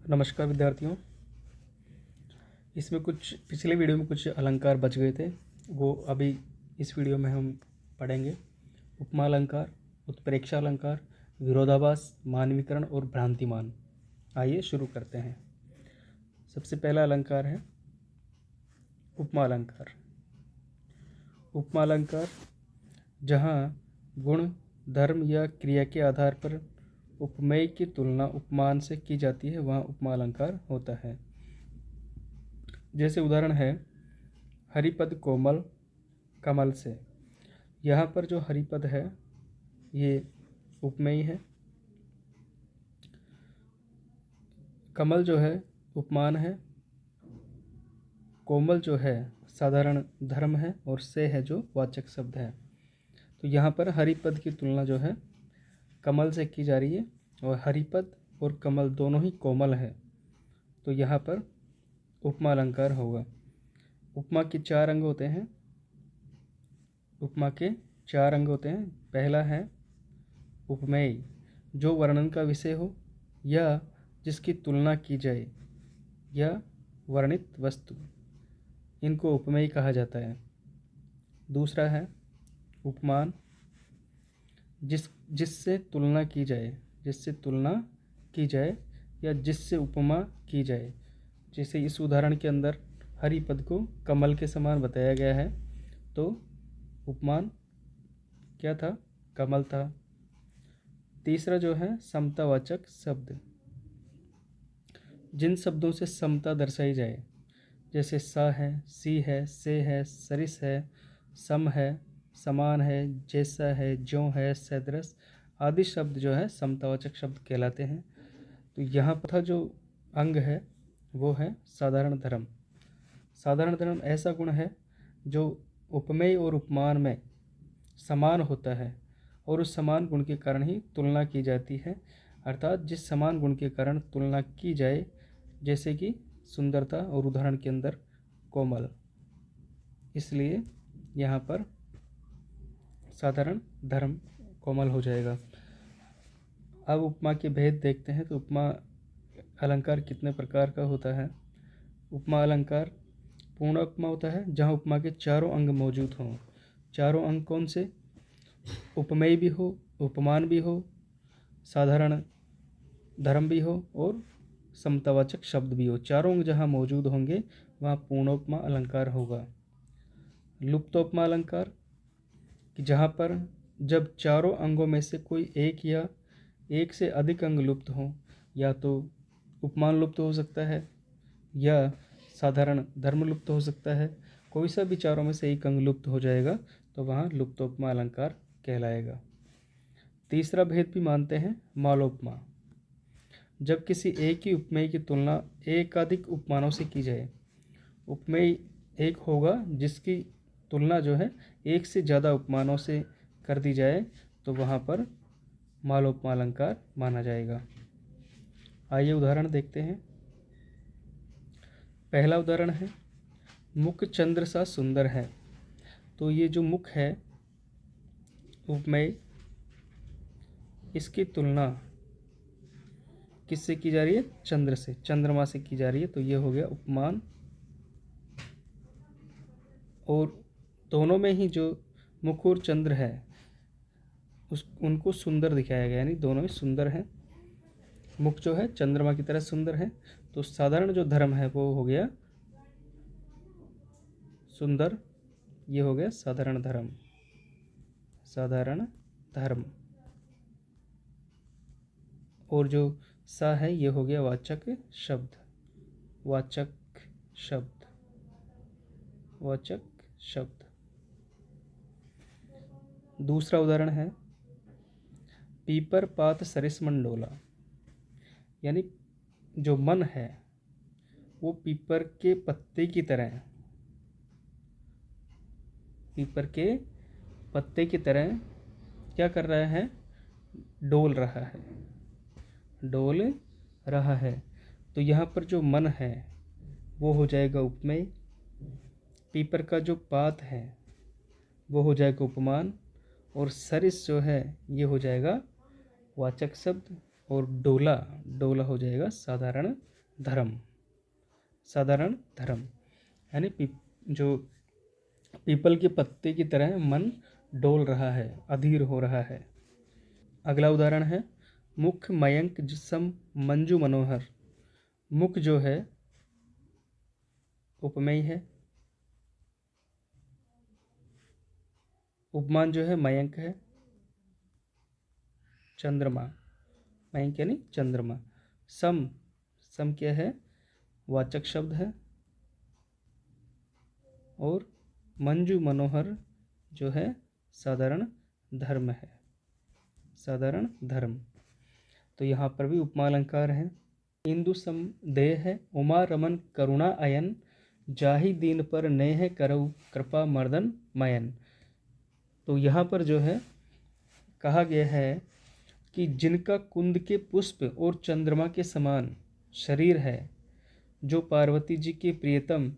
नमस्कार विद्यार्थियों। इसमें कुछ पिछले वीडियो में कुछ अलंकार बच गए थे, वो अभी इस वीडियो में हम पढ़ेंगे। उपमा अलंकार, उत्प्रेक्षा अलंकार, विरोधाभास, मानवीकरण और भ्रांतिमान। आइए शुरू करते हैं। सबसे पहला अलंकार है उपमा अलंकार। उपमा अलंकार जहाँ गुण, धर्म या क्रिया के आधार पर उपमेय की तुलना उपमान से की जाती है वहाँ उपमा अलंकार होता है। जैसे उदाहरण है हरिपद कोमल कमल से। यहाँ पर जो हरिपद है ये उपमेय है, कमल जो है उपमान है, कोमल जो है साधारण धर्म है और से है जो वाचक शब्द है। तो यहाँ पर हरिपद की तुलना जो है कमल से की जा रही है और हरिपद और कमल दोनों ही कोमल है, तो यहाँ पर उपमा अलंकार होगा। उपमा के चार अंग होते हैं। उपमा के चार अंग होते हैं। पहला है उपमेय, जो वर्णन का विषय हो या जिसकी तुलना की जाए या वर्णित वस्तु, इनको उपमेय कहा जाता है। दूसरा है उपमान, जिससे तुलना की जाए, या जिससे उपमा की जाए। जैसे इस उदाहरण के अंदर हरिपद को कमल के समान बताया गया है, तो उपमान क्या था? कमल था। तीसरा जो है समतावाचक शब्द, जिन शब्दों से समता दर्शाई जाए, जैसे सा है, सी है, से है, सरिस है, सम है, समान है, जैसा है, ज्यों है, सदृश आदि शब्द जो है समतावाचक शब्द कहलाते हैं। तो यहाँ पर जो अंग है वो है साधारण धर्म। साधारण धर्म ऐसा गुण है जो उपमेय और उपमान में समान होता है और उस समान गुण के कारण ही तुलना की जाती है। अर्थात जिस समान गुण के कारण तुलना की जाए, जैसे कि सुंदरता और उदाहरण के अंदर कोमल, इसलिए यहाँ पर साधारण धर्म कोमल हो जाएगा। अब उपमा के भेद देखते हैं। तो उपमा अलंकार कितने प्रकार का होता है? उपमा अलंकार पूर्ण उपमा होता है जहाँ उपमा के चारों अंग मौजूद हों। चारों अंग कौन से? उपमेय भी हो, उपमान भी हो, साधारण धर्म भी हो और समतावाचक शब्द भी हो। चारों अंग जहाँ मौजूद होंगे वहाँ पूर्णोपमा अलंकार होगा। लुप्तोपमा अलंकार कि जहाँ पर जब चारों अंगों में से कोई एक या एक से अधिक अंग लुप्त हों, या तो उपमान लुप्त हो सकता है या साधारण धर्म लुप्त हो सकता है, कोई सा भी चारों में से एक अंग लुप्त हो जाएगा तो वहाँ लुप्तोपमा अलंकार कहलाएगा। तीसरा भेद भी मानते हैं मालोपमा, जब किसी एक ही उपमेय की तुलना एकाधिक उपमानों से की जाए। उपमेय एक होगा जिसकी तुलना जो है एक से ज़्यादा उपमानों से कर दी जाए, तो वहाँ पर मालोपमा अलंकार माना जाएगा। आइए उदाहरण देखते हैं। पहला उदाहरण है मुख चंद्र सा सुंदर है। तो ये जो मुख है उपमेय, इसकी तुलना किससे की जा रही है? चंद्र से, चंद्रमा से की जा रही है, तो ये हो गया उपमान। और दोनों में ही जो मुख और चंद्र है उनको सुंदर दिखाया गया, यानी दोनों ही सुंदर हैं। मुख जो है चंद्रमा की तरह सुंदर है, तो साधारण जो धर्म है वो हो गया सुंदर, ये हो गया साधारण धर्म। साधारण धर्म। और जो सा है ये हो गया वाचक शब्द। वाचक शब्द। वाचक शब्द। दूसरा उदाहरण है पीपर पात सरिस मन डोला, यानी जो मन है वो पीपर के पत्ते की तरह, पीपर के पत्ते की तरह क्या कर रहा है? डोल रहा है, डोल रहा है। तो यहाँ पर जो मन है वो हो जाएगा उपमेय, पीपर का जो पात है वो हो जाएगा उपमान, और सरिस जो है ये हो जाएगा वाचक शब्द, और डोला, डोला हो जाएगा साधारण धर्म, साधारण धर्म, यानी जो पीपल के पत्ते की तरह मन डोल रहा है, अधीर हो रहा है। अगला उदाहरण है मुख मयंक जिसम मंजू मनोहर। मुख जो है उपमेय है, उपमान जो है मयंक है, चंद्रमा, मयंक यानी चंद्रमा। सम, सम क्या है, वाचक शब्द है। और मंजू मनोहर जो है साधारण धर्म है, साधारण धर्म। तो यहाँ पर भी उपमा अलंकार है। इंदु सम देह है उमा रमन करुणा अयन, जाहि दीन पर नेह करऊ कृपा मर्दन मयन। तो यहाँ पर जो है कहा गया है कि जिनका कुंद के पुष्प और चंद्रमा के समान शरीर है, जो पार्वती जी के प्रियतम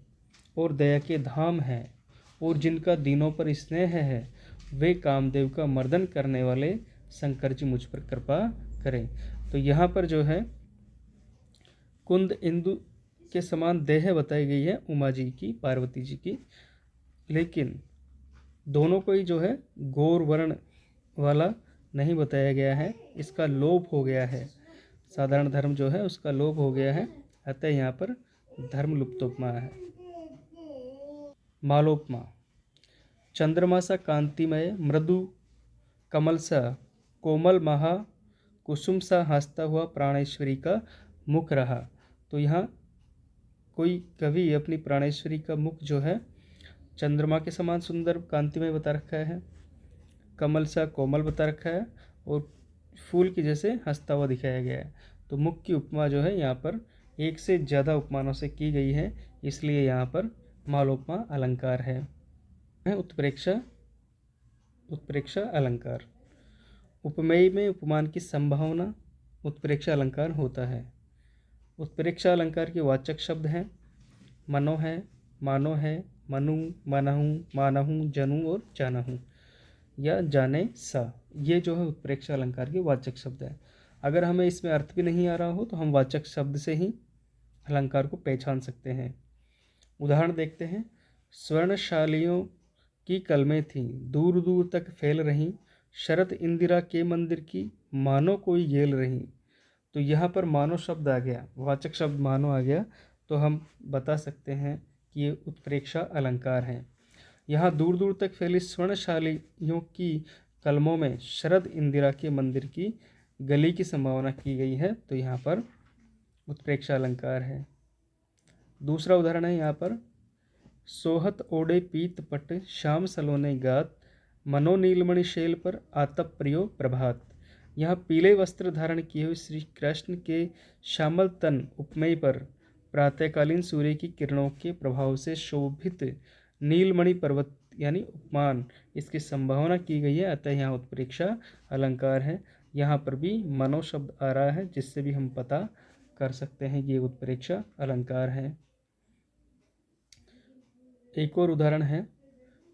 और दया के धाम हैं, और जिनका दीनों पर स्नेह है, वे कामदेव का मर्दन करने वाले शंकर जी मुझ पर कृपा करें। तो यहाँ पर जो है कुंद इंदु के समान देह बताई गई है उमा जी की, पार्वती जी की, लेकिन दोनों को ही जो है गौर वर्ण वाला नहीं बताया गया है, इसका लोप हो गया है। साधारण धर्म जो है उसका लोप हो गया है, अतः यहाँ पर धर्म लुप्तोपमा है। मालोपमा, चंद्रमा सा कांतिमय मृदु कमल सा कोमल महा कुसुम सा हंसता हुआ प्राणेश्वरी का मुख रहा। तो यहाँ कोई कवि अपनी प्राणेश्वरी का मुख जो है चंद्रमा के समान सुंदर कांतिमय बता रखा है, कमल सा कोमल बता रखा है, और फूल की जैसे हंसता हुआ दिखाया गया है। तो मुख की उपमा जो है यहाँ पर एक से ज़्यादा उपमानों से की गई है, इसलिए यहाँ पर मालोपमा अलंकार है। उत्प्रेक्षा, उत्प्रेक्षा अलंकार। उपमेय में उपमान की संभावना उत्प्रेक्षा अलंकार होता है। उत्प्रेक्षा अलंकार के वाचक शब्द हैं मनो है, मानो है, मनु, मनहु, मानहु, जनू और जानहु या जाने सा। ये जो है उत्प्रेक्षा अलंकार के वाचक शब्द है। अगर हमें इसमें अर्थ भी नहीं आ रहा हो तो हम वाचक शब्द से ही अलंकार को पहचान सकते हैं। उदाहरण देखते हैं। स्वर्णशालियों की कलमें थीं, दूर दूर तक फैल रहीं, शरद इंदिरा के मंदिर की मानो कोई गेल रहीं। तो यहाँ पर मानो शब्द आ गया, वाचक शब्द मानो आ गया, तो हम बता सकते हैं कि ये उत्प्रेक्षा अलंकार है। यहाँ दूर दूर तक फैली स्वर्णशालियों की कलमों में शरद इंदिरा के मंदिर की गली की संभावना की गई है, तो यहाँ पर उत्प्रेक्षा अलंकार है। दूसरा उदाहरण है यहाँ पर सोहत ओढ़े पीत पट श्याम सलोने गात, मनो नीलमणि शैल पर आतप प्रियो प्रभात। यहाँ पीले वस्त्र धारण किए हुए श्री कृष्ण के श्यामल तन उपमेय पर प्रातःकालीन सूर्य की किरणों के प्रभाव से शोभित नीलमणि पर्वत यानी उपमान, इसकी संभावना की गई है, अतः यहाँ उत्प्रेक्षा अलंकार है। यहाँ पर भी मनो शब्द आ रहा है, जिससे भी हम पता कर सकते हैं कि ये उत्प्रेक्षा अलंकार है। एक और उदाहरण है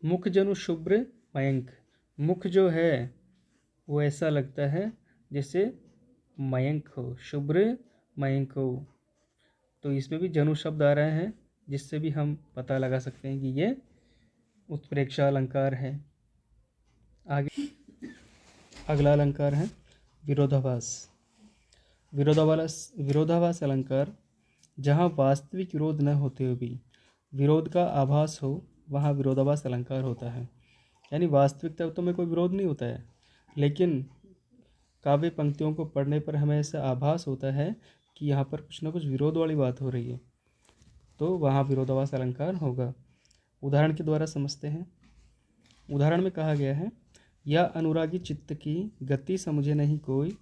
मुख जनु शुभ्र मयंक। मुख जो है वो ऐसा लगता है जैसे मयंक हो, शुभ्र मयंक हो। तो इसमें भी जनु शब्द आ रहे हैं, जिससे भी हम पता लगा सकते हैं कि ये उत्प्रेक्षा अलंकार है। आगे अगला अलंकार है विरोधाभास। विरोधाभास अलंकार, जहाँ वास्तविक विरोध न होते हुए भी विरोध का आभास हो, वहाँ विरोधाभास अलंकार होता है। यानी वास्तविकता तो में कोई विरोध नहीं होता है, लेकिन काव्य पंक्तियों को पढ़ने पर हमें ऐसा आभास होता है कि यहाँ पर कुछ ना कुछ विरोध वाली बात हो रही है, तो वहाँ विरोधाभास अलंकार होगा। उदाहरण के द्वारा समझते हैं। उदाहरण में कहा गया है या अनुरागी चित्त की गति समझे नहीं कोई,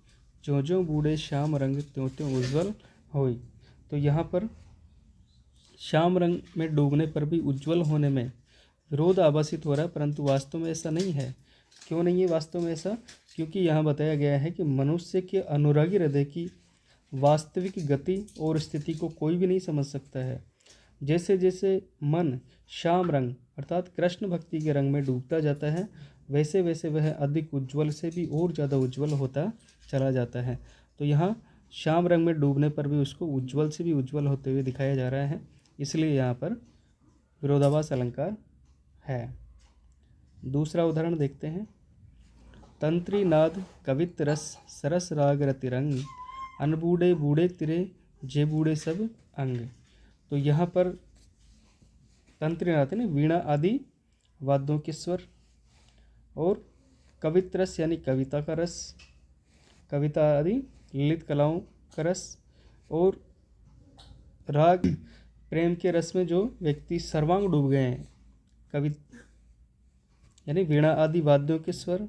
ज्यों ज्यों बूढ़े श्याम रंग त्यों त्यों उज्ज्वल होई। तो यहाँ पर श्याम रंग में डूबने पर भी उज्ज्वल होने में विरोध आभासित हो रहा है, परंतु वास्तव में ऐसा नहीं है। क्यों नहीं है वास्तव में ऐसा? क्योंकि यहाँ बताया गया है कि मनुष्य के अनुरागी हृदय की वास्तविक गति और स्थिति को कोई भी नहीं समझ सकता है। जैसे जैसे मन श्याम रंग अर्थात कृष्ण भक्ति के रंग में डूबता जाता है, वैसे वैसे वह अधिक उज्ज्वल से भी और ज़्यादा उज्ज्वल होता चला जाता है। तो यहाँ श्याम रंग में डूबने पर भी उसको उज्ज्वल से भी उज्ज्वल होते हुए दिखाया जा रहा है, इसलिए यहाँ पर विरोधाभास अलंकार है। दूसरा उदाहरण देखते हैं। तंत्री नाद कवित रस सरस राग रतिरंग, अनबूढ़े बूढ़े तिरे जे बूढ़े सब अंग। तो यहाँ पर तंत्री नाद यानी वीणा आदि वाद्यों के स्वर, और कवित रस यानी कविता का रस, कविता आदि ललित कलाओं का रस, और राग प्रेम के रस में जो व्यक्ति सर्वांग डूब गए हैं, कवि यानी वीणा आदि वाद्यों के स्वर,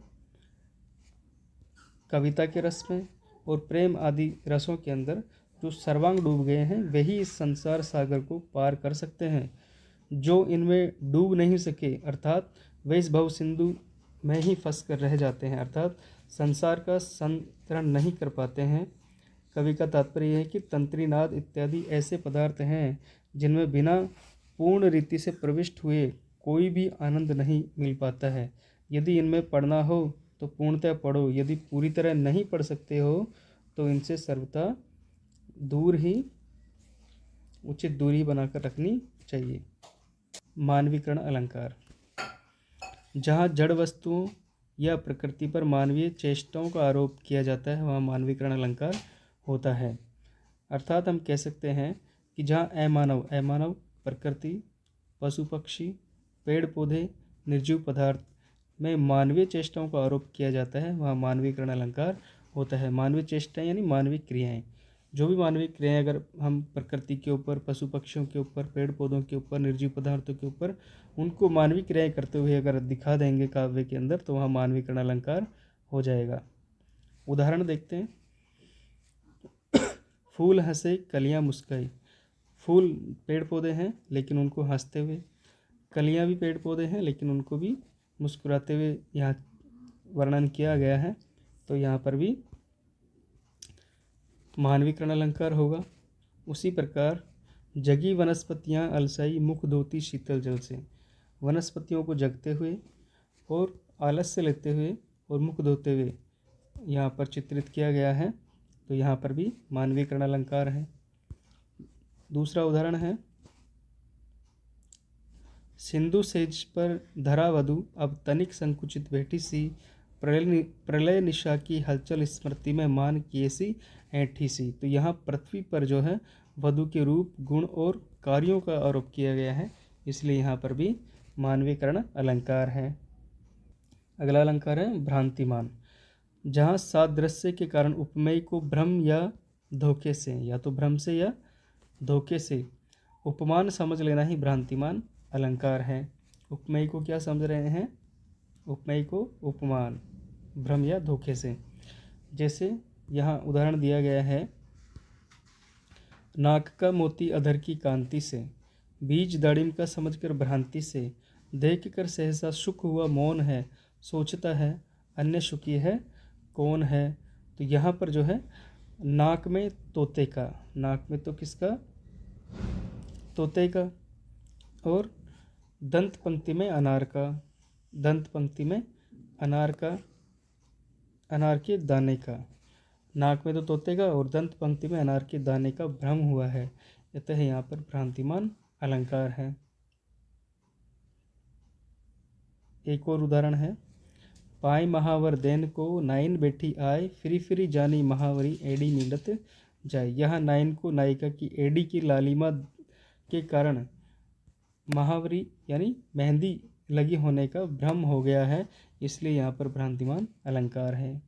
कविता के रस में और प्रेम आदि रसों के अंदर जो सर्वांग डूब गए हैं, वही इस संसार सागर को पार कर सकते हैं। जो इनमें डूब नहीं सके, अर्थात वे इस भव सिंधु में ही फंस कर रह जाते हैं, अर्थात संसार का संतरण नहीं कर पाते हैं। कवि का तात्पर्य है कि तंत्री नाद इत्यादि ऐसे पदार्थ हैं जिनमें बिना पूर्ण रीति से प्रविष्ट हुए कोई भी आनंद नहीं मिल पाता है। यदि इनमें पढ़ना हो तो पूर्णतः पढ़ो, यदि पूरी तरह नहीं पढ़ सकते हो तो इनसे सर्वथा दूर ही, उचित दूरी बनाकर रखनी चाहिए। मानवीकरण अलंकार। जहाँ जड़ वस्तुओं या प्रकृति पर मानवीय चेष्टाओं का आरोप किया जाता है, वहाँ मानवीकरण अलंकार होता है। अर्थात हम कह सकते हैं कि जहाँ अमानव प्रकृति, पशु पक्षी, पेड़ पौधे, निर्जीव पदार्थ में मानवीय चेष्टाओं का आरोप किया जाता है, वहाँ मानवीकरण अलंकार होता है। मानवीय चेष्टाएं यानी मानवीय क्रियाएं, जो भी मानवीय क्रियाएं अगर हम प्रकृति के ऊपर, पशु पक्षियों के ऊपर, पेड़ पौधों के ऊपर, निर्जीव पदार्थों के ऊपर, उनको मानवीय क्रियाएं करते हुए अगर दिखा देंगे काव्य के अंदर, तो वहाँ मानवीकरण अलंकार हो जाएगा। उदाहरण देखते हैं। फूल हंसे कलियां मुस्काई। फूल पेड़ पौधे हैं लेकिन उनको हंसते हुए, कलियां भी पेड़ पौधे हैं लेकिन उनको भी मुस्कुराते हुए यहाँ वर्णन किया गया है, तो यहाँ पर भी मानवीकरण अलंकार होगा। उसी प्रकार जगी वनस्पतियाँ अलसाई, मुख धोती शीतल जल से। वनस्पतियों को जगते हुए और आलस्य लेते हुए और मुख धोते हुए यहाँ पर चित्रित किया गया है, तो यहाँ पर भी मानवीकरण अलंकार है। दूसरा उदाहरण है। सिंधु सेज पर धरा वधु, अब तनिक संकुचित बैठी सी, प्रलय निशा की हलचल स्मृति में मान किए सी ऐठी सी। तो यहाँ पृथ्वी पर जो है वधु के रूप, गुण और कार्यों का आरोप किया गया है, इसलिए यहाँ पर भी मानवीकरण अलंकार है। अगला अलंकार है भ्रांतिमान। जहाँ सादृश्य के कारण उपमेय को भ्रम या धोखे से, या तो भ्रम से या धोखे से उपमान समझ लेना ही भ्रांतिमान अलंकार है। उपमेय को क्या समझ रहे हैं? उपमेय को उपमान, भ्रम या धोखे से। जैसे यहाँ उदाहरण दिया गया है। नाक का मोती अधर की कांति से, बीज दाड़िम का समझकर भ्रांति से, देख कर सहसा सुख हुआ मौन है, सोचता है अन्य सुखी है कौन है। तो यहाँ पर जो है नाक में तोते का, नाक में तो किसका? तोते का, और दंत पंक्ति में अनार का, दंत पंक्ति में अनार का, अनार के दाने का। नाक में तो तोते का और दंत पंक्ति में अनार के दाने का भ्रम हुआ है, अतः यहाँ पर भ्रांतिमान अलंकार है। एक और उदाहरण है। पाई महावर देन को नाइन बैठी आए, फिरी फिरी जानी महावरी एडी नींदत जाए। यहाँ नाइन को नायिका की एडी की लालिमा के कारण महावरी यानी मेहंदी लगी होने का भ्रम हो गया है, इसलिए यहाँ पर भ्रांतिमान अलंकार है।